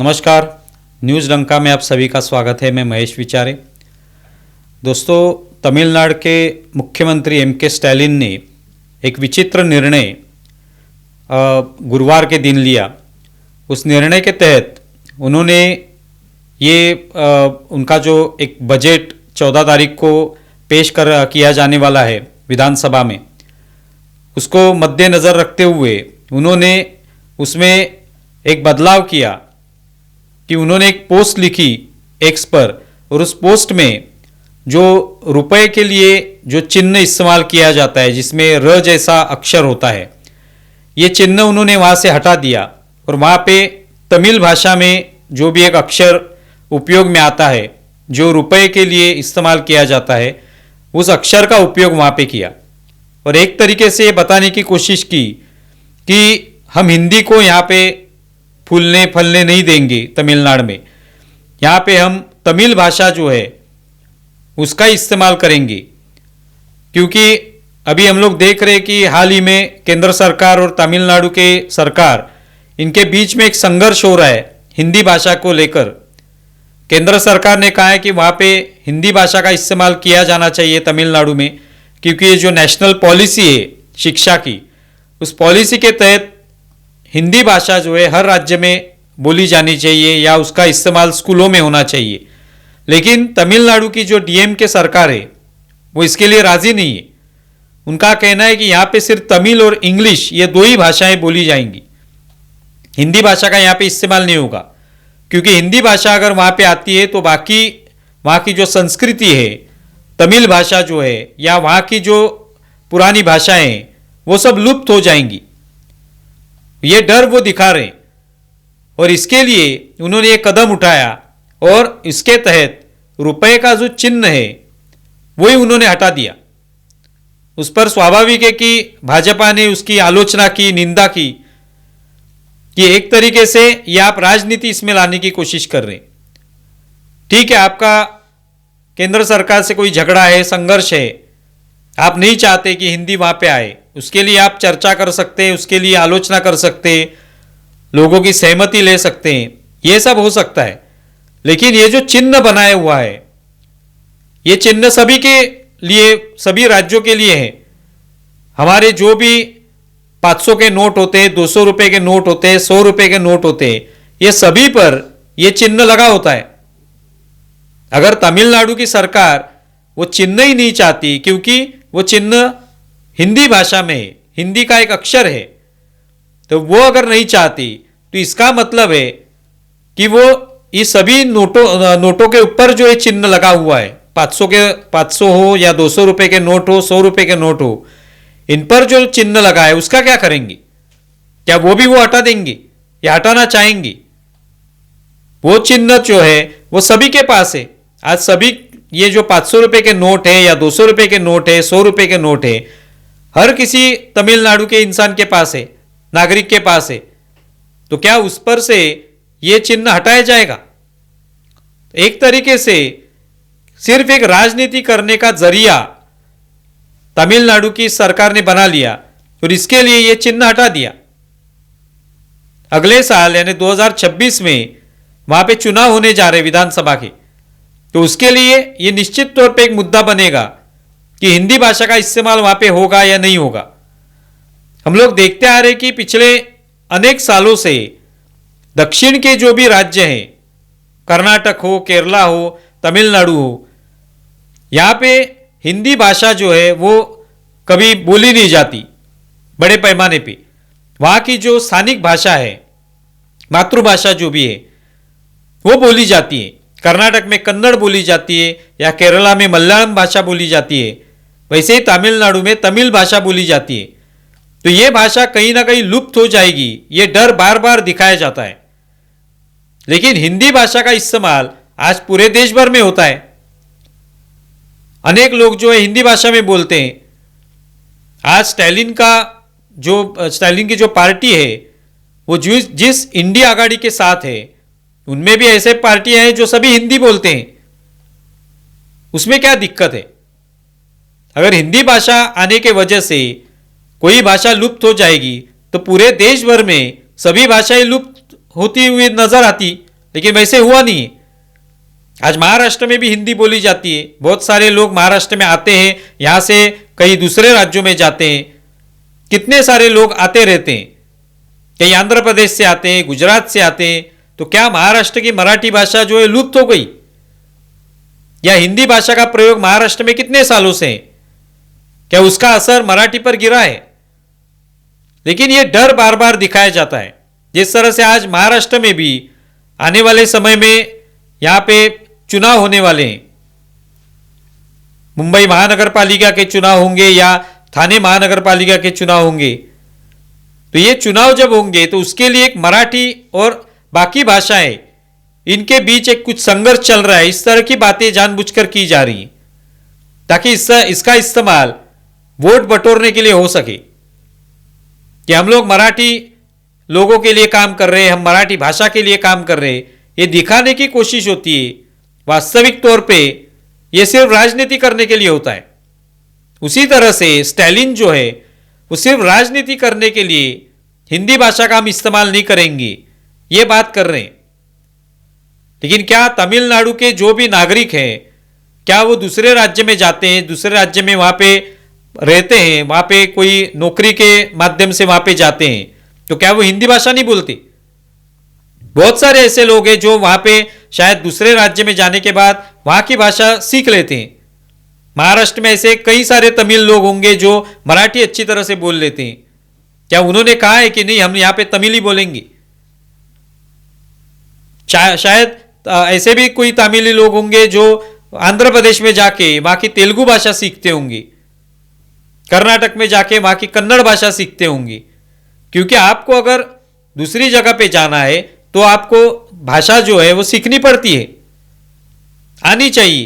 नमस्कार, न्यूज़ लंका में आप सभी का स्वागत है। मैं महेश विचारे। दोस्तों, तमिलनाडु के मुख्यमंत्री एम.के. स्टालिन ने एक विचित्र निर्णय गुरुवार के दिन लिया। उस निर्णय के तहत उन्होंने उनका जो एक बजट 14 तारीख को पेश किया जाने वाला है विधानसभा में, उसको मद्देनज़र रखते हुए उन्होंने उसमें एक बदलाव किया कि उन्होंने एक पोस्ट लिखी एक्स पर, और उस पोस्ट में जो रुपए के लिए जो चिन्ह इस्तेमाल किया जाता है जिसमें र जैसा अक्षर होता है, ये चिन्ह उन्होंने वहाँ से हटा दिया और वहाँ पे तमिल भाषा में जो भी एक अक्षर उपयोग में आता है जो रुपए के लिए इस्तेमाल किया जाता है, उस अक्षर का उपयोग वहाँ पे किया और एक तरीके से ये बताने की कोशिश की कि हम हिंदी को यहाँ पे फूलने फलने नहीं देंगे। तमिलनाडु में यहाँ पे हम तमिल भाषा जो है उसका इस्तेमाल करेंगे, क्योंकि अभी हम लोग देख रहे हैं कि हाल ही में केंद्र सरकार और तमिलनाडु के सरकार इनके बीच में एक संघर्ष हो रहा है हिंदी भाषा को लेकर। केंद्र सरकार ने कहा है कि वहाँ पे हिंदी भाषा का इस्तेमाल किया जाना चाहिए तमिलनाडु में, क्योंकि ये जो नेशनल पॉलिसी है शिक्षा की, उस पॉलिसी के तहत हिंदी भाषा जो है हर राज्य में बोली जानी चाहिए या उसका इस्तेमाल स्कूलों में होना चाहिए। लेकिन तमिलनाडु की जो डीएमके सरकार है वो इसके लिए राज़ी नहीं है। उनका कहना है कि यहाँ पे सिर्फ तमिल और इंग्लिश ये दो ही भाषाएं बोली जाएंगी, हिंदी भाषा का यहाँ पे इस्तेमाल नहीं होगा, क्योंकि हिंदी भाषा अगर वहाँ पे आती है तो बाकी वहाँ की जो संस्कृति है, तमिल भाषा जो है या वहाँ की जो पुरानी भाषाएं हैं वो सब लुप्त हो जाएंगी। ये डर वो दिखा रहे हैं और इसके लिए उन्होंने ये कदम उठाया और इसके तहत रुपए का जो चिन्ह है वही उन्होंने हटा दिया। उस पर स्वाभाविक है कि भाजपा ने उसकी आलोचना की, निंदा की कि एक तरीके से ये आप राजनीति इसमें लाने की कोशिश कर रहे हैं। ठीक है, आपका केंद्र सरकार से कोई झगड़ा है, संघर्ष है, आप नहीं चाहते कि हिंदी वहां पे आए, उसके लिए आप चर्चा कर सकते हैं, उसके लिए आलोचना कर सकते हैं, लोगों की सहमति ले सकते हैं, ये सब हो सकता है। लेकिन ये जो चिन्ह बनाया हुआ है, ये चिन्ह सभी के लिए, सभी राज्यों के लिए है। हमारे जो भी 500 के नोट होते हैं, 200 रुपए के नोट होते हैं, 100 रुपए के नोट होते हैं, ये सभी पर ये चिन्ह लगा होता है। अगर तमिलनाडु की सरकार वो चिन्ह ही नहीं चाहती, क्योंकि वो चिन्ह हिंदी भाषा में है, हिंदी का एक अक्षर है, तो वो अगर नहीं चाहती तो इसका मतलब है कि वो इस सभी नोटों के ऊपर जो ये चिन्ह लगा हुआ है, 500 हो या 200 रुपए के नोट हो, 100 रुपए के नोट हो, इन पर जो चिन्ह लगा है उसका क्या करेंगे? क्या वो भी वो हटा देंगे या हटाना चाहेंगे? वो चिन्ह जो है वो सभी के पास है। आज सभी ये जो 500 रुपए के नोट है या 200 रुपए के नोट है, 100 रुपए के नोट है, हर किसी तमिलनाडु के इंसान के पास है, नागरिक के पास है। तो क्या उस पर से ये चिन्ह हटाया जाएगा? एक तरीके से सिर्फ एक राजनीति करने का जरिया तमिलनाडु की सरकार ने बना लिया और इसके लिए ये चिन्ह हटा दिया। अगले साल यानी 2026 में वहां पे चुनाव होने जा रहे विधानसभा के, तो उसके लिए ये निश्चित तौर पे एक मुद्दा बनेगा कि हिंदी भाषा का इस्तेमाल वहां पे होगा या नहीं होगा। हम लोग देखते आ रहे कि पिछले अनेक सालों से दक्षिण के जो भी राज्य हैं, कर्नाटक हो, केरला हो, तमिलनाडु हो, यहाँ पे हिंदी भाषा जो है वो कभी बोली नहीं जाती बड़े पैमाने पे। वहाँ की जो स्थानिक भाषा है, मातृभाषा जो भी है, वो बोली जाती है। कर्नाटक में कन्नड़ बोली जाती है या केरला में मलयालम भाषा बोली जाती है, वैसे ही तमिलनाडु में तमिल भाषा बोली जाती है। तो ये भाषा कहीं ना कहीं लुप्त हो जाएगी, ये डर बार बार दिखाया जाता है। लेकिन हिंदी भाषा का इस्तेमाल आज पूरे देश भर में होता है। अनेक लोग जो है हिंदी भाषा में बोलते हैं। आज स्टालिन की जो पार्टी है वो जिस इंडिया आघाड़ी के साथ है, उनमें भी ऐसे पार्टियां हैं जो सभी हिंदी बोलते हैं। उसमें क्या दिक्कत है? अगर हिंदी भाषा आने के वजह से कोई भाषा लुप्त हो जाएगी तो पूरे देश भर में सभी भाषाएं लुप्त होती हुई नजर आती, लेकिन वैसे हुआ नहीं है। आज महाराष्ट्र में भी हिंदी बोली जाती है, बहुत सारे लोग महाराष्ट्र में आते हैं, यहां से कई दूसरे राज्यों में जाते हैं, कितने सारे लोग आते रहते हैं, कई आंध्र प्रदेश से आते हैं, गुजरात से आते हैं। तो क्या महाराष्ट्र की मराठी भाषा जो है लुप्त हो गई, या हिंदी भाषा का प्रयोग महाराष्ट्र में कितने सालों से है, क्या उसका असर मराठी पर गिरा है? लेकिन यह डर बार बार दिखाया जाता है। जिस तरह से आज महाराष्ट्र में भी आने वाले समय में यहां पे चुनाव होने वाले हैं, मुंबई महानगर पालिका के चुनाव होंगे या थाने महानगर पालिका के चुनाव होंगे, तो ये चुनाव जब होंगे तो उसके लिए एक मराठी और बाकी भाषाएं इनके बीच एक कुछ संघर्ष चल रहा है। इस तरह की बातें जानबूझकर की जा रही हैं ताकि इसका इस्तेमाल वोट बटोरने के लिए हो सके कि हम लोग मराठी लोगों के लिए काम कर रहे हैं, हम मराठी भाषा के लिए काम कर रहे हैं, ये दिखाने की कोशिश होती है। वास्तविक तौर पे ये सिर्फ राजनीति करने के लिए होता है। उसी तरह से स्टालिन जो है वो सिर्फ राजनीति करने के लिए हिंदी भाषा का हम इस्तेमाल नहीं करेंगे, ये बात कर रहे हैं। लेकिन क्या तमिलनाडु के जो भी नागरिक हैं, क्या वो दूसरे राज्य में जाते हैं, दूसरे राज्य में वहां पे रहते हैं, वहां पे कोई नौकरी के माध्यम से वहां पे जाते हैं, तो क्या वो हिंदी भाषा नहीं बोलते? बहुत सारे ऐसे लोग हैं जो वहां पे शायद दूसरे राज्य में जाने के बाद वहां की भाषा सीख लेते हैं। महाराष्ट्र में ऐसे कई सारे तमिल लोग होंगे जो मराठी अच्छी तरह से बोल लेते हैं। क्या उन्होंने कहा है कि नहीं हम यहां पे तमिल ही बोलेंगे? शायद ऐसे भी कोई तमिली लोग होंगे जो आंध्र प्रदेश में जाके वहां की तेलुगु भाषा सीखते होंगे, कर्नाटक में जाके वहां की कन्नड़ भाषा सीखते होंगे। क्योंकि आपको अगर दूसरी जगह पे जाना है तो आपको भाषा जो है वो सीखनी पड़ती है, आनी चाहिए,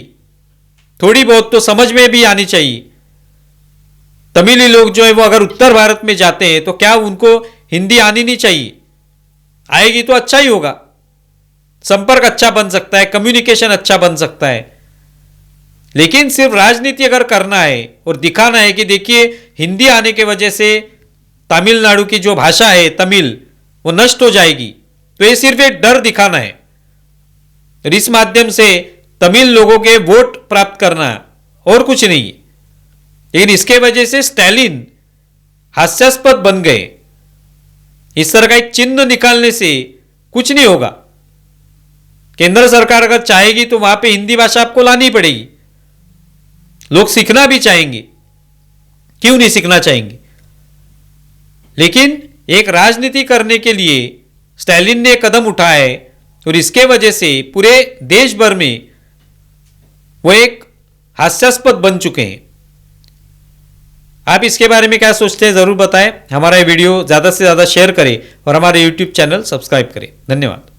थोड़ी बहुत तो समझ में भी आनी चाहिए। तमिली लोग जो है वो अगर उत्तर भारत में जाते हैं तो क्या उनको हिंदी आनी नहीं चाहिए? आएगी तो अच्छा ही होगा, संपर्क अच्छा बन सकता है, कम्युनिकेशन अच्छा बन सकता है। लेकिन सिर्फ राजनीति अगर करना है और दिखाना है कि देखिए हिंदी आने के वजह से तमिलनाडु की जो भाषा है तमिल वो नष्ट हो जाएगी, तो ये सिर्फ एक डर दिखाना है और इस माध्यम से तमिल लोगों के वोट प्राप्त करना और कुछ नहीं है। लेकिन इसके वजह से स्टालिन हास्यास्पद बन गए। इस तरह का एक चिन्ह निकालने से कुछ नहीं होगा। केंद्र सरकार अगर चाहेगी तो वहां पे हिंदी भाषा आपको लानी पड़ेगी। लोग सीखना भी चाहेंगे, क्यों नहीं सीखना चाहेंगे? लेकिन एक राजनीति करने के लिए स्टालिन ने कदम उठाया है और इसके वजह से पूरे देश भर में वो एक हास्यास्पद बन चुके हैं। आप इसके बारे में क्या सोचते हैं जरूर बताएं। हमारा ये वीडियो ज्यादा से ज्यादा शेयर करें और हमारे YouTube चैनल सब्सक्राइब करें। धन्यवाद।